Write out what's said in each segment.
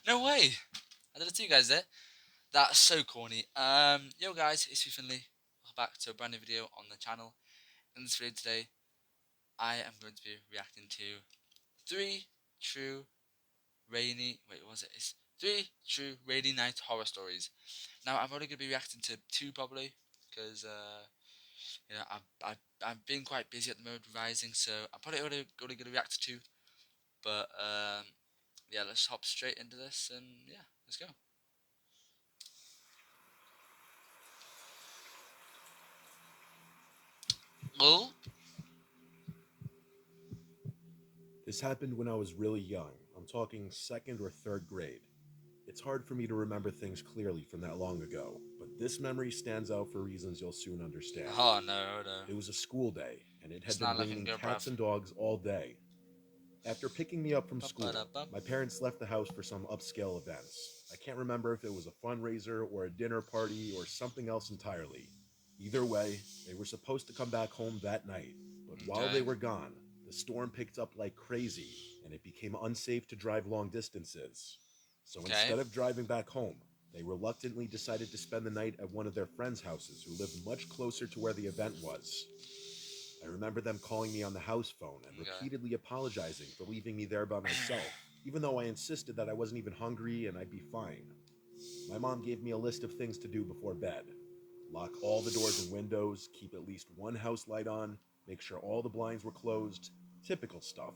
No way! I did it to you guys there. That's so corny. Yo guys, it's me Finley. Welcome back to a brand new video on the channel. In this video today, I am going to be reacting to three true rainy. Wait, what was it? It's three true rainy night horror stories. Now I'm only going to be reacting to two probably because I've been quite busy at the moment revising, so I'm probably only going to react to two. But yeah, let's hop straight into this and yeah, let's go. Oh, This happened when I was really young. I'm talking second or third grade. It's hard for me to remember things clearly from that long ago, but this memory stands out for reasons you'll soon understand. oh no, no. It was a school day, and it had It's been not looking raining good, cats bruv. and dogs all day. After picking me up from school, Ba-ba-da-bum. my parents left the house for some upscale events. I can't remember if it was a fundraiser or a dinner party or something else entirely. Either way, they were supposed to come back home that night, but while they Okay. were gone, the storm picked up like crazy and it became unsafe to drive long distances. So Okay. instead of driving back home, they reluctantly decided to spend the night at one of their friends' houses who lived much closer to where the event was. I remember them calling me on the house phone and Okay. repeatedly apologizing for leaving me there by myself, even though I insisted that I wasn't even hungry and I'd be fine. My mom gave me a list of things to do before bed: lock all the doors and windows, keep at least one house light on, make sure all the blinds were closed, typical stuff.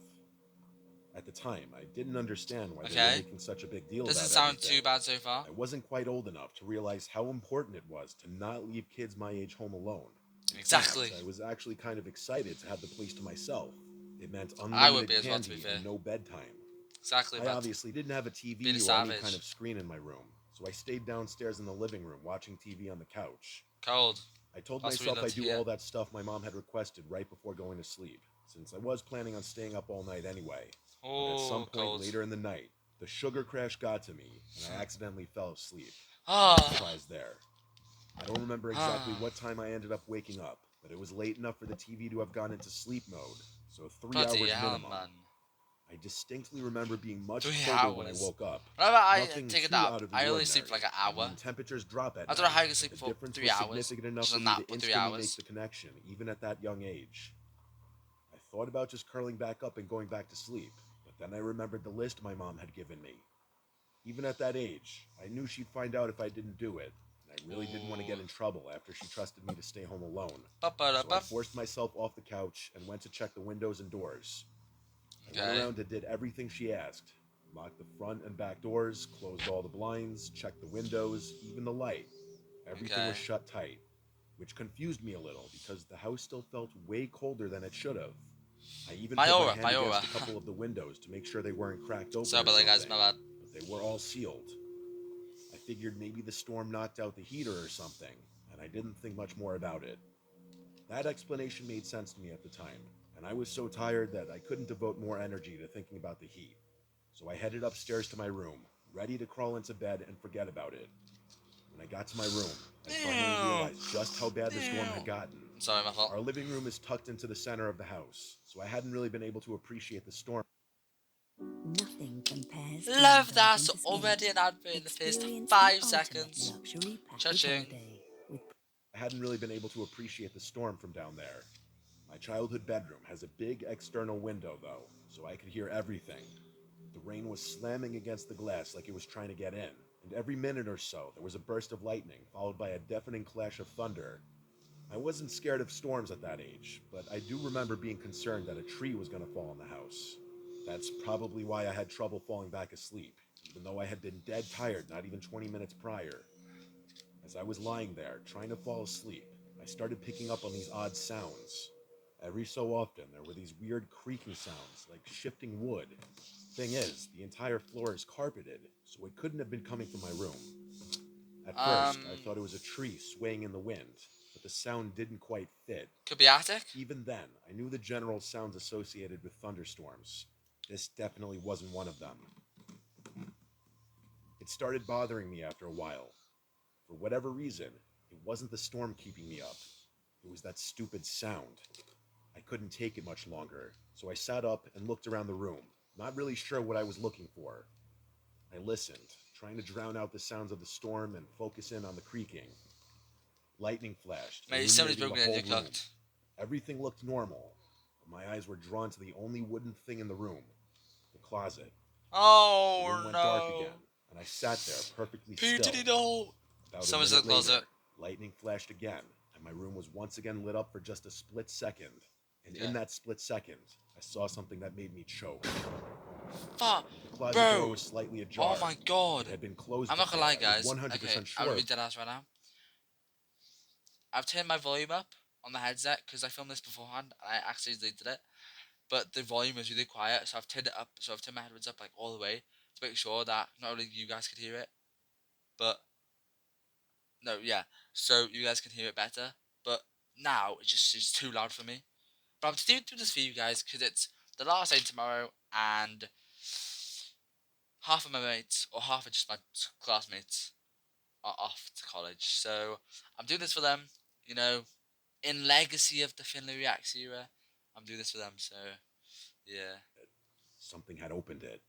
At the time, I didn't understand why they were Okay. making such a big deal Doesn't about sound too everything. bad so far. I wasn't quite old enough to realize how important it was to not leave kids my age home alone. In fact, Exactly. I was actually kind of excited to have the place to myself. It meant I would unlimited be as well, to be candy fair. and no bedtime. Exactly, I but obviously didn't have a being a TV or any kind savage. of screen in my room, so I stayed downstairs in the living room watching TV on the couch. Cold. I told That's what we myself love I'd to do hear. all that stuff my mom had requested right before going to sleep, since I was planning on staying up all night anyway. But at some Oh, point cold. later in the night, the sugar crash got to me, and I accidentally fell asleep. No Ah. surprise there. I don't remember exactly Ah. what time I ended up waking up, but it was late enough for the TV to have gone into sleep mode, so 3 Bloody hours hell, minimum. man. I distinctly remember being much Three colder when I hours. woke up. Whenever I Nothing take a too nap, out of the I only sleep for ordinary. like an I hour. mean, temperatures drop at I don't know night, how you can but sleep the for difference was 3 hours. significant enough Just for a me nap to for three instantly make hours. the connection, even at that young age. I thought about just curling back up and going back to sleep, but then I remembered the list my mom had given me. Even at that age, I knew she'd find out if I didn't do it, and I really didn't want to Ooh. get in trouble after she trusted me to stay home alone. So I Ba-ba-da-bum. forced myself off the couch and went to check the windows and doors. I went Okay. around and did everything she asked: locked the front and back doors, closed all the blinds, checked the windows, even the light. Everything Okay. was shut tight, which confused me a little because the house still felt way colder than it should have. I even My put my aura, hand my aura. against a couple of the windows to make sure they weren't cracked open Sorry or about that, guys. something, My bad. but they were all sealed. I figured maybe the storm knocked out the heater or something, and I didn't think much more about it. That explanation made sense to me at the time, and I was so tired that I couldn't devote more energy to thinking about the heat. So I headed upstairs to my room, ready to crawl into bed and forget about it. When I got to my room, I finally Damn. realized just how bad the storm had Damn. gotten. Sorry, my fault. Our living room is tucked into the center of the house, so I hadn't really been able to appreciate the storm. Nothing compares to Love that. indulgent escape. Already an advert in the first Experience the five ultimate seconds. luxury package Cha-ching. holiday with I hadn't really been able to appreciate the storm from down there. My childhood bedroom has a big external window, though, so I could hear everything. The rain was slamming against the glass like it was trying to get in, and every minute or so there was a burst of lightning, followed by a deafening clash of thunder. I wasn't scared of storms at that age, but I do remember being concerned that a tree was going to fall on the house. That's probably why I had trouble falling back asleep, even though I had been dead tired not even 20 minutes prior. As I was lying there, trying to fall asleep, I started picking up on these odd sounds. Every so often, there were these weird creaking sounds, like shifting wood. Thing is, the entire floor is carpeted, so it couldn't have been coming from my room. At Um, first, I thought it was a tree swaying in the wind, but the sound didn't quite fit. could be attic. Even then, I knew the general sounds associated with thunderstorms. This definitely wasn't one of them. It started bothering me after a while. For whatever reason, it wasn't the storm keeping me up. It was that stupid sound. I couldn't take it much longer, so I sat up and looked around the room, not really sure what I was looking for. I listened, trying to drown out the sounds of the storm and focus in on the creaking. Lightning flashed, Mate, somebody's illuminating the broken in, whole you're room. cooked. Everything looked normal, but my eyes were drawn to the only wooden thing in the room, the closet. The Oh room went dark no. again, and I sat there perfectly Who still. did he know? About a Someone's in minute the closet. later, lightning flashed again, and my room was once again lit up for just a split second. And in that split second, I saw something that made me choke. Fuck, The closet bro. door was slightly ajar. Oh my god. It had been closed I'm not gonna before. lie, I was guys. 100% Okay, I'm sure. gonna be dead ass right now. I've turned my volume up on the headset because I filmed this beforehand and I actually deleted it. But the volume was really quiet, so I've turned it up. So I've turned my headphones up like all the way to make sure that not only you guys could hear it, but no, yeah, so you guys can hear it better. But now it's too loud for me. But I'm still doing this for you guys because it's the last day tomorrow, and half of my mates or half of just my classmates are off to college. So I'm doing this for them. You know, in legacy of the Finley Reacts era, I'm doing this for them. So yeah. Something had opened it.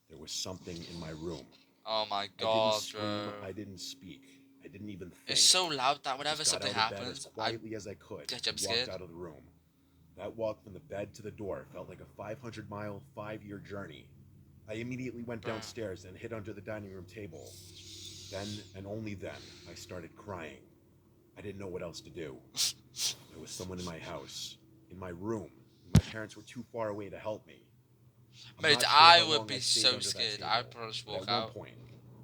There was something in my room. Oh my I didn't god, scream. bro. I didn't speak. I didn't even think. It's so loud that I whenever just got something out of bed as happens, I quietly as I could get and jump walked scared. out of the room. That walk from the bed to the door felt like a 500-mile, 5-year journey. I immediately went downstairs and hid under the dining room table. Then, and only then, I started crying. I didn't know what else to do. There was someone in my house, in my room, and my parents were too far away to help me. I'm Mate, not sure I how would long be stayed so under that scared. table, I'd probably just but walk at out. one point,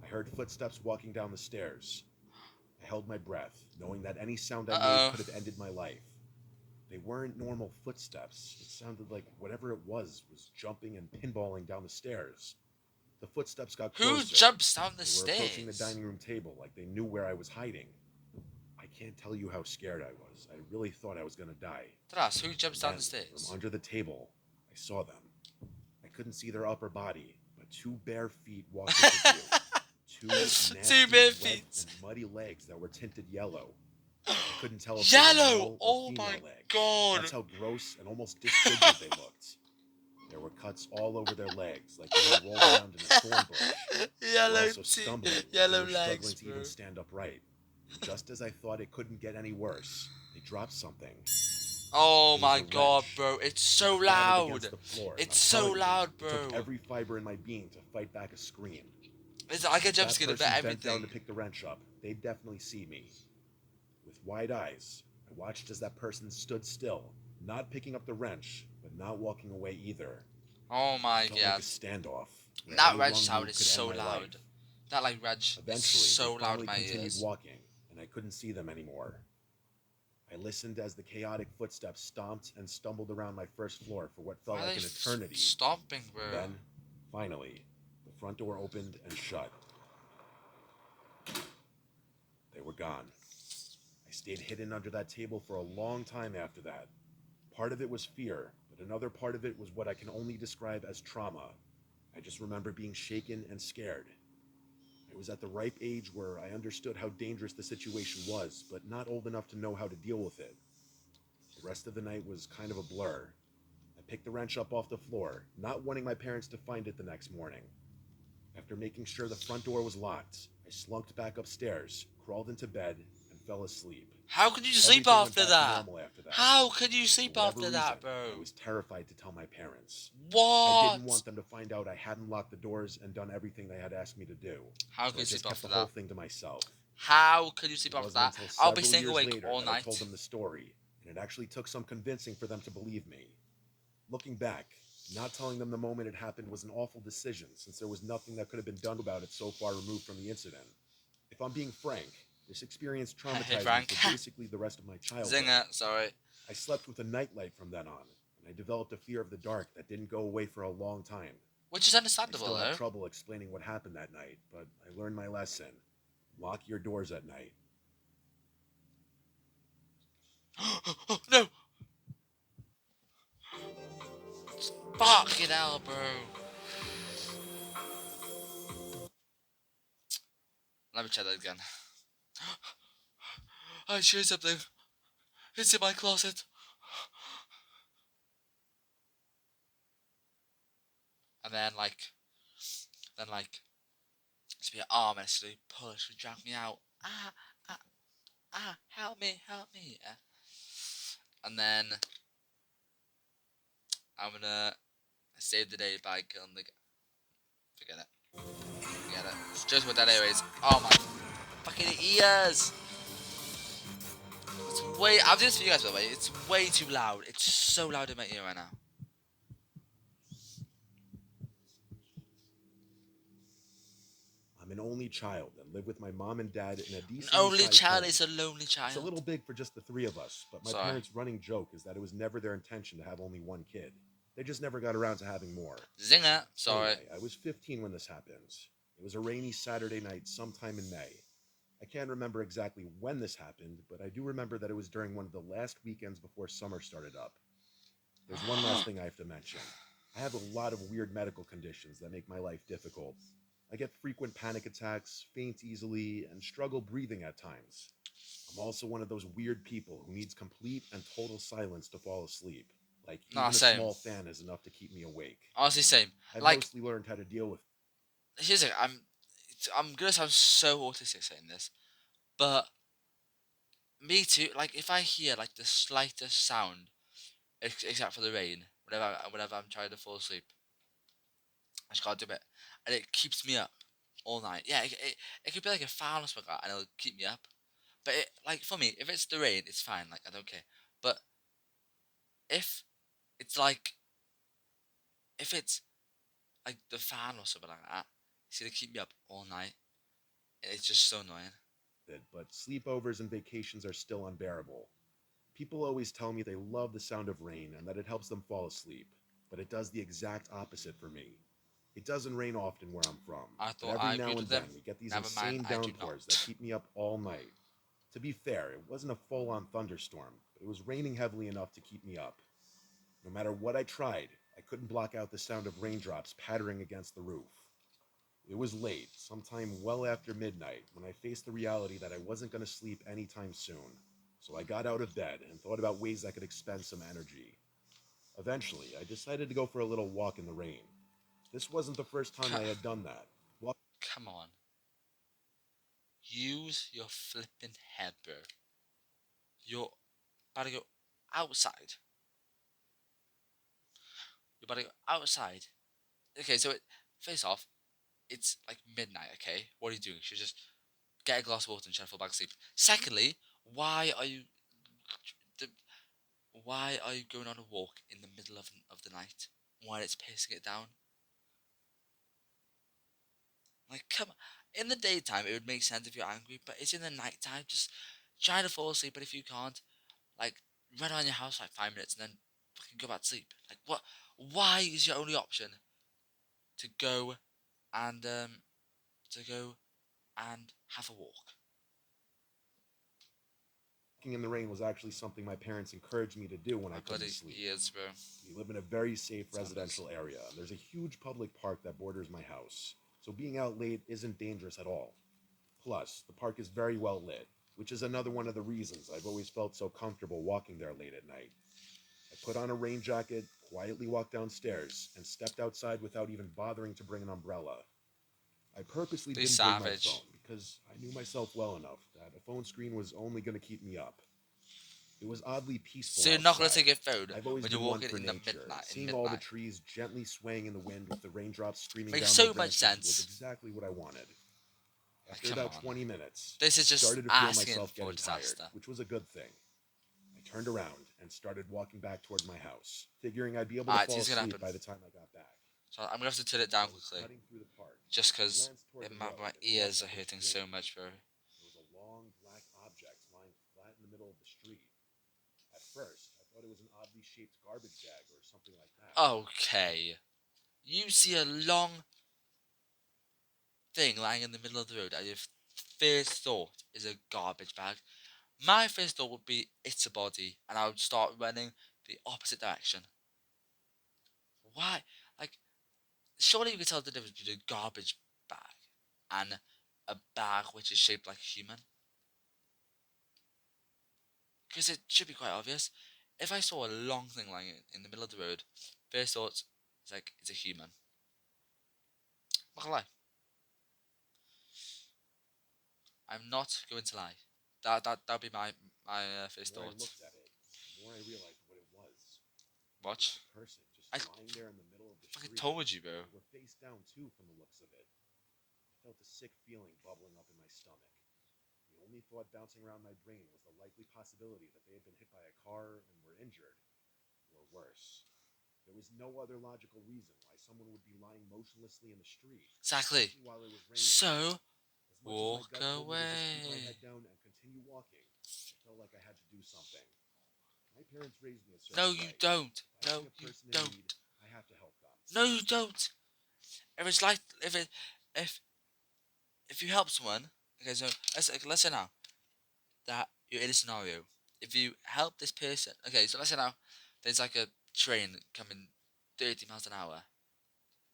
I heard footsteps walking down the stairs. I held my breath, knowing that any sound I made could have ended my life. They weren't normal footsteps. It sounded like whatever it was jumping and pinballing down the stairs. The footsteps got closer. Who jumps down the They were approaching the stairs? dining room table like they knew where I was hiding. I can't tell you how scared I was. I really thought I was going to die. Tras, who jumps down the Then, stairs? from under the table, I saw them. I couldn't see their upper body, but two bare feet walked into view. Two nasty, Two bare wet, feet. and muddy legs that were tinted yellow. I couldn't tell if Yellow! they were male or Oh female my legs. god! That's how gross and almost disfigured they looked. There were cuts all over their legs, like they were rolled around in a thorn bush. They were Yellow also stumbling, like yellow they were struggling legs, to bro. even stand upright. And just as I thought it couldn't get any worse, they dropped something. Oh It was my a god, wrench. bro! It's so It battered loud. against the floor, and It's I'm so telling you, loud, it bro. took every fiber in my being to fight back a scream. I get jump That scared person about bent down everything. to pick the wrench up. They'd definitely see me. With wide eyes, I watched as that person stood still, not picking up the wrench, but not walking away either. Oh my It felt god. like a standoff. where That any wrench wrong sound move is could end so my loud. life. That like wrench is Eventually, so they loud in finally my continued ears. walking, and I couldn't see them anymore. I listened as the chaotic footsteps stomped and stumbled around my first floor for what felt Why are like they an eternity. stomping, bro? Then, finally, the front door opened and shut. They were gone. I stayed hidden under that table for a long time after that. Part of it was fear, but another part of it was what I can only describe as trauma. I just remember being shaken and scared. I was at the ripe age where I understood how dangerous the situation was, but not old enough to know how to deal with it. The rest of the night was kind of a blur. I picked the wrench up off the floor, not wanting my parents to find it the next morning. After making sure the front door was locked, I slunked back upstairs, crawled into bed, and fell asleep. How could you sleep Everything went after back to that? normal after that. How could you sleep For whatever after that, reason, bro? I was terrified to tell my parents. I What? didn't want them to find out I hadn't locked the doors and done everything they had asked me to do. How So could I you just sleep kept after the whole that? thing to myself. How could you sleep It after wasn't that? until I'll be several staying years awake later all that I night. told them the story, and it actually took some convincing for them to believe me. Looking back, not telling them the moment it happened was an awful decision, since there was nothing that could have been done about it so far removed from the incident. If I'm being frank, this experience traumatized Frank. me for basically the rest of my childhood. Zinger, sorry. I slept with a nightlight from then on, and I developed a fear of the dark that didn't go away for a long time. Which is I understandable, still have though. trouble explaining what happened that night, but I learned my lesson. Lock your doors at night. No! Fucking hell, bro. Let me try that again. I hear something. It's in my closet. And then like to be an arm and slowly push and drag me out. Help me, help me. Yeah. And then I'm gonna save the day by killing the. Forget it. Forget it. It's just what that anyways. Oh my fucking ears! It's way. I'll do this for you guys by the way. It's way too loud. It's so loud in my ear right now. I'm an only child and live with my mom and dad in a An decent only sized child home. is a lonely child. It's a little big for just the three of us, but my Sorry. parents' running joke is that it was never their intention to have only one kid. They just never got around to having more. Zinger. Sorry. Anyway, I was 15 when this happened. It was a rainy Saturday night sometime in May. I can't remember exactly when this happened, but I do remember that it was during one of the last weekends before summer started up. There's one last thing I have to mention. I have a lot of weird medical conditions that make my life difficult. I get frequent panic attacks, faint easily, and struggle breathing at times. I'm also one of those weird people who needs complete and total silence to fall asleep. Like, even Nah, a same. small fan is enough to keep me awake. Honestly, same. I've Like, mostly learned how to deal with. here's the thing. I'm gonna sound so autistic saying this, but me too. Like, if I hear like the slightest sound, except for the rain, whenever I'm trying to fall asleep, I just can't do it, and it keeps me up all night. Yeah, it could be like a fan or something, like that, and it'll keep me up. But like for me, if it's the rain, it's fine. Like I don't care. But if it's like if it's like the fan or something like that, it's gonna keep me up all night. And it's just so annoying. It, but sleepovers and vacations are still unbearable. People always tell me they love the sound of rain and that it helps them fall asleep, but it does the exact opposite for me. It doesn't rain often where I'm from, I but thought every I now agreed and with then them. we get these Never mind, insane I do downpours not. that keep me up all night. To be fair, it wasn't a full-on thunderstorm, but it was raining heavily enough to keep me up. No matter what I tried, I couldn't block out the sound of raindrops pattering against the roof. It was late, sometime well after midnight, when I faced the reality that I wasn't going to sleep anytime soon. So I got out of bed and thought about ways I could expend some energy. Eventually, I decided to go for a little walk in the rain. This wasn't the first time I had done that. Come on. Use your flipping head, bro. You're about to go outside. You're about to go outside. Okay, so face off, it's like midnight, okay? What are you doing? You should just get a glass of water and try to fall back asleep. Secondly, why are you the, why are you going on a walk in the middle of the night while it's pissing it down? Like, come on. In the daytime, it would make sense if you're angry, but it's in the nighttime. Just try to fall asleep, but if you can't, like, run around your house for like 5 minutes and then fucking go back to sleep. Like, what? Why is your only option to go and have a walk? Walking in the rain was actually something my parents encouraged me to do when I My couldn't bloody sleep. ears, bro. We live in a very safe Sounds residential area, and there's a huge public park that borders my house, so being out late isn't dangerous at all. Plus, the park is very well lit, which is another one of the reasons I've always felt so comfortable walking there late at night. I put on a rain jacket, quietly walked downstairs, and stepped outside without even bothering to bring an umbrella. I purposely Be didn't bring my savage. phone because I knew myself well enough that a phone screen was only going to keep me up. It was oddly peaceful So you're not gonna outside. take your phone I've always when you're been one walking for in the nature. midnight. Seeing all the trees gently swaying in the wind with the raindrops streaming Makes down so their much branches was sense. exactly what I wanted. Like, After come about on. 20 minutes, This I is just started to feel asking myself for getting tired, disaster. which was a good thing. I turned around and started walking back towards my house, figuring I'd be able to Alright, fall this is gonna asleep happen. by the time I got back. So I'm gonna have to turn it As down I was quickly, cutting through the park, just I because glanced toward the my road and ears saw are something hurting so strange. much, bro. There was a long black object lying flat in the middle of the street. At first, I thought it was an oddly shaped garbage bag or something like that. Okay. You see a long thing lying in the middle of the road, and your first thought is a garbage bag. My first thought would be it's a body, and I would start running the opposite direction. Why? Like, surely you could tell the difference between a garbage bag and a bag which is shaped like a human. Because it should be quite obvious. If I saw a long thing lying in the middle of the road, first thought is like it's a human. Not gonna lie. I'm not going to lie. That'd be my first The more I thought. looked at it, the more I realized what it was. It was Watch. a person just I lying there in the middle of the fucking street. told you, bro. They were face down too, from the looks of it. I felt a sick feeling bubbling up in my stomach. The only thought bouncing around my brain was the likely possibility that they had been hit by a car and were injured, or worse. There was no other logical reason why someone would be lying motionlessly in the street, Exactly. especially while it was raining. So As much as my walk gut told me to just keep my away. head down and continue walking, I felt like I had to do something. My parents raised me a No, certain you way. don't. If I No, see a you person in need, don't. I have to help them. No, you don't. If it's like if if you help someone, okay, so let's say now that you're in a scenario. If you help this person, okay, so let's say now there's like a train coming 30 miles an hour,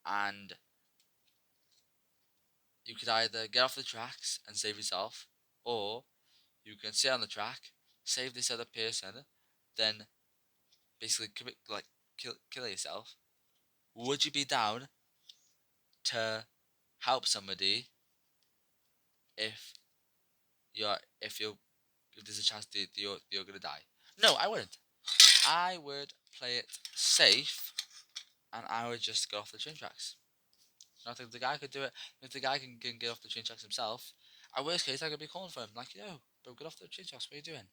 and you could either get off the tracks and save yourself, or you can stay on the track, save this other person, then basically commit like kill yourself. Would you be down to help somebody if if there's a chance that you're gonna die? No, I wouldn't. I would play it safe, and I would just go off the train tracks. I think the guy could do it. If the guy can get off the train tracks himself, at worst case I could be calling for him, like, bro, get off the train tracks. What are you doing?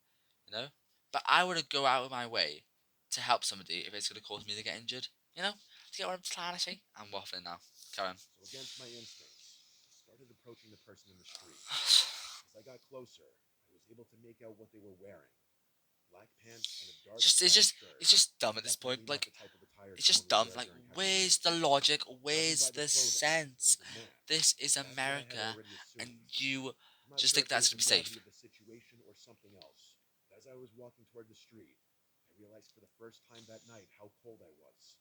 You know. But I would go out of my way to help somebody if it's gonna cause me to get injured. You know, to get what I'm trying to say. I'm waffling now. Carry on. So, against my instincts, I started approaching the person in the street. As I got closer, I was able to make out what they were wearing: black pants and a dark It's plaid just shirt. it's just dumb at this Definitely point. not Like, the type of attire it's just someone would dumb. wear Like, during heavy where's rain. the logic? Judging Where's by the the clothing, it sense? was a man. This is That's what I had America, already and assumed. you I'm not just sure think if it that's was gonna the be safe. gravity of the situation or something else, but as I was walking toward the street, I realized for the first time that night how cold I was.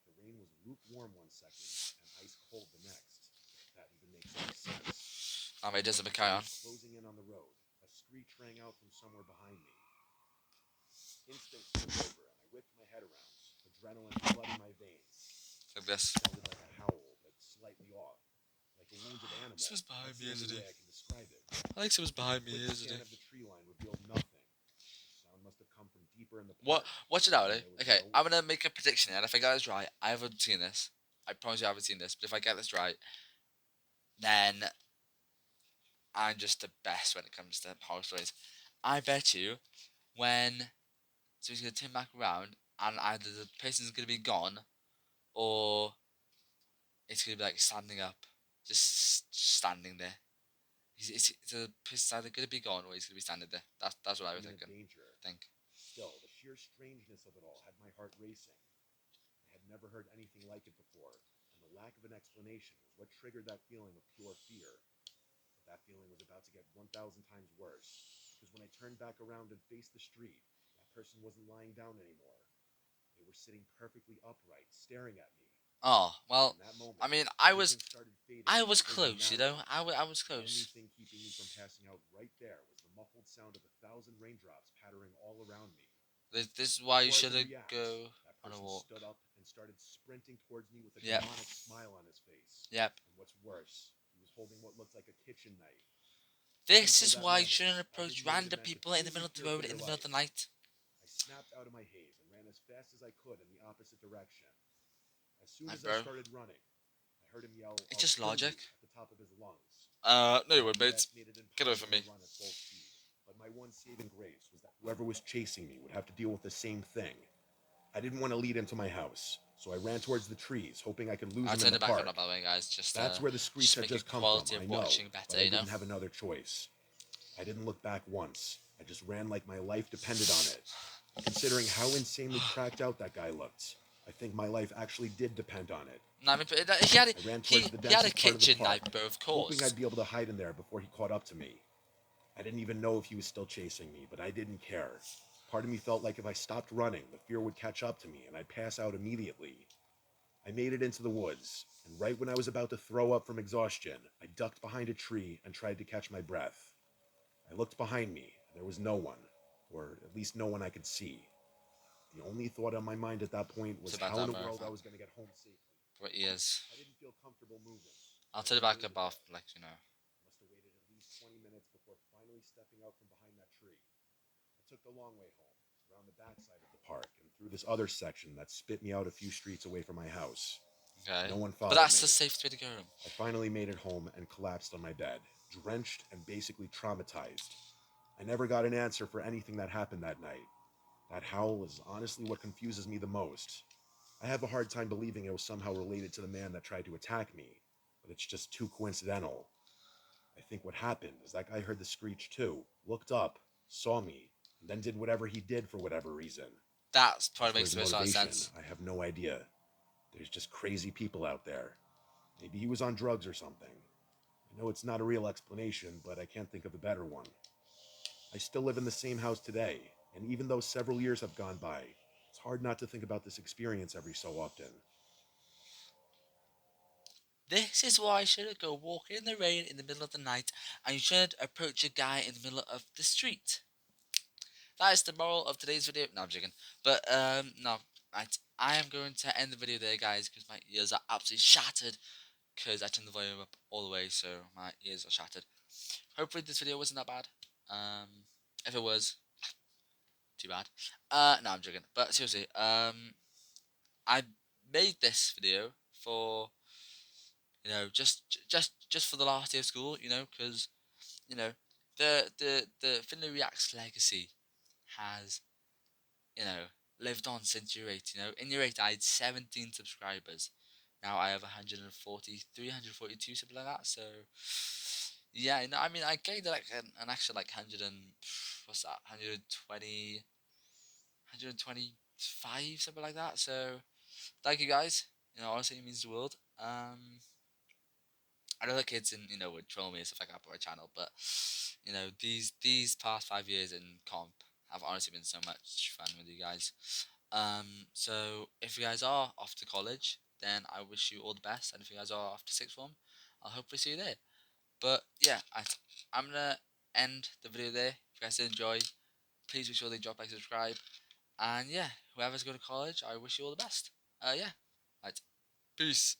Like the rain was lukewarm one second and ice cold the next, if that even makes any sense. I mean, it doesn't, but As carry I on. was closing in on the road, a screech rang out from somewhere behind me. Instinct took over, and I whipped my head around, adrenaline flooding my veins. Like It this. sounded like a howl, but slightly off, like a wounded animal. Someone's behind That's me, the only isn't he? way I can describe it. I think someone's A behind me, quick isn't he? scan of the tree line revealed nothing. The sound must have come from deeper in the What? park. Watch it out, And eh? there was Okay, no. I'm gonna make a prediction here, and if I get this right, I haven't seen this. I promise you I haven't seen this, but if I get this right, then I'm just the best when it comes to horror stories. I bet you when so he's gonna turn back around, and either the person's gonna be gone, or it's gonna be like standing up, just standing there. It's the person's either gonna be gone or he's gonna be standing there. That's what I was Imminent thinking. danger. Think. Still, the sheer strangeness of it all had my heart racing. I had never heard anything like it before, and the lack of an explanation was what triggered that feeling of pure fear. But that feeling was about to get 1,000 times worse, because when I turned back around and faced the street, that person wasn't lying down anymore. They were sitting perfectly upright, staring at me. Oh And well, in that moment, I mean, everything started fading I and my was vision close, you know. narrowed. I was The only close. thing keeping me from passing out right there was the muffled sound of 1,000 raindrops pattering all around me. This is why you Before I could shouldn't react, go that on a person walk. stood up and started sprinting towards me with a Yep. demonic smile on his face. Yep. And what's worse, he was holding what looked like a kitchen knife. This Until is that why you moment, shouldn't I approach didn't know what it random meant to people in the truly middle of the fear for road in your the middle of life. the night. I snapped out of my haze and ran as fast as I could in the opposite direction. As soon And as I bro, started running, I heard him yell, it's "I'll just kill you," logic. at the top of his lungs. No, you I would, knew mate. that made it Get away from impossible me. to run at full speed, but my one saving grace was that whoever was chasing me would have to deal with the same thing. I didn't want to lead him to my house, so I ran towards the trees, hoping I could lose I'll him in turn the it back on, park. by the way, guys. That's where the screech Just had make the just come from, quality I of know, watching but better, I you know. didn't have another choice. I didn't look back once. I just ran like my life depended on it. Considering how insanely cracked out that guy looked, I think my life actually did depend on it. No, I mean, I ran towards the he had a densest part of the kitchen park, knife, bro, of hoping course. I'd be able to hide in there before he caught up to me. I didn't even know if he was still chasing me, but I didn't care. Part of me felt like if I stopped running, the fear would catch up to me and I'd pass out immediately. I made it into the woods, and right when I was about to throw up from exhaustion, I ducked behind a tree and tried to catch my breath. I looked behind me, and there was no one, or at least no one I could see. The only thought on my mind at that point was It's about how in time, the bro. world I was going to get home safely. For years. I didn't feel comfortable moving. I'll So turn it I back waited about, there. like, you know. I must have waited at least 20 minutes before stepping out from behind that tree. I took the long way home, around the backside of the park, and through this other section that spit me out a few streets away from my house. Okay. No one But followed that's me. the safest way to go. I finally made it home and collapsed on my bed, drenched and basically traumatized. I never got an answer for anything that happened that night. That howl is honestly what confuses me the most. I have a hard time believing it was somehow related to the man that tried to attack me, but it's just too coincidental. I think what happened is that guy heard the screech too, looked up, saw me, and then did whatever he did for whatever reason. That As probably for makes his the most amount of motivation, sense. I have no idea. There's just crazy people out there. Maybe he was on drugs or something. I know it's not a real explanation, but I can't think of a better one. I still live in the same house today, and even though several years have gone by, it's hard not to think about this experience every so often. This is why you shouldn't go walking in the rain in the middle of the night, and you shouldn't approach a guy in the middle of the street. That is the moral of today's video. No, I'm joking. But no, I am going to end the video there, guys, because my ears are absolutely shattered. Because I turned the volume up all the way, so my ears are shattered. Hopefully, this video wasn't that bad. If it was, too bad. No, I'm joking. But seriously, I made this video for just for the last day of school, because you know the Finley Reacts legacy has you know lived on since year 8. In year 8 I had 17 subscribers. Now I have 143, 142, something like that. So yeah, I mean I gained like an extra like 100 and what's that, 120, 125, something like that. So thank you guys. Honestly, it means the world. I know the kids would troll me and stuff like that for my channel, but these past 5 years in comp have honestly been so much fun with you guys. So if you guys are off to college, then I wish you all the best, and if you guys are off to sixth form, I'll hopefully see you there. But yeah, I'm gonna end the video there. If you guys did enjoy, please be sure to drop like, subscribe, and yeah, whoever's going to college, I wish you all the best. Yeah, right, peace.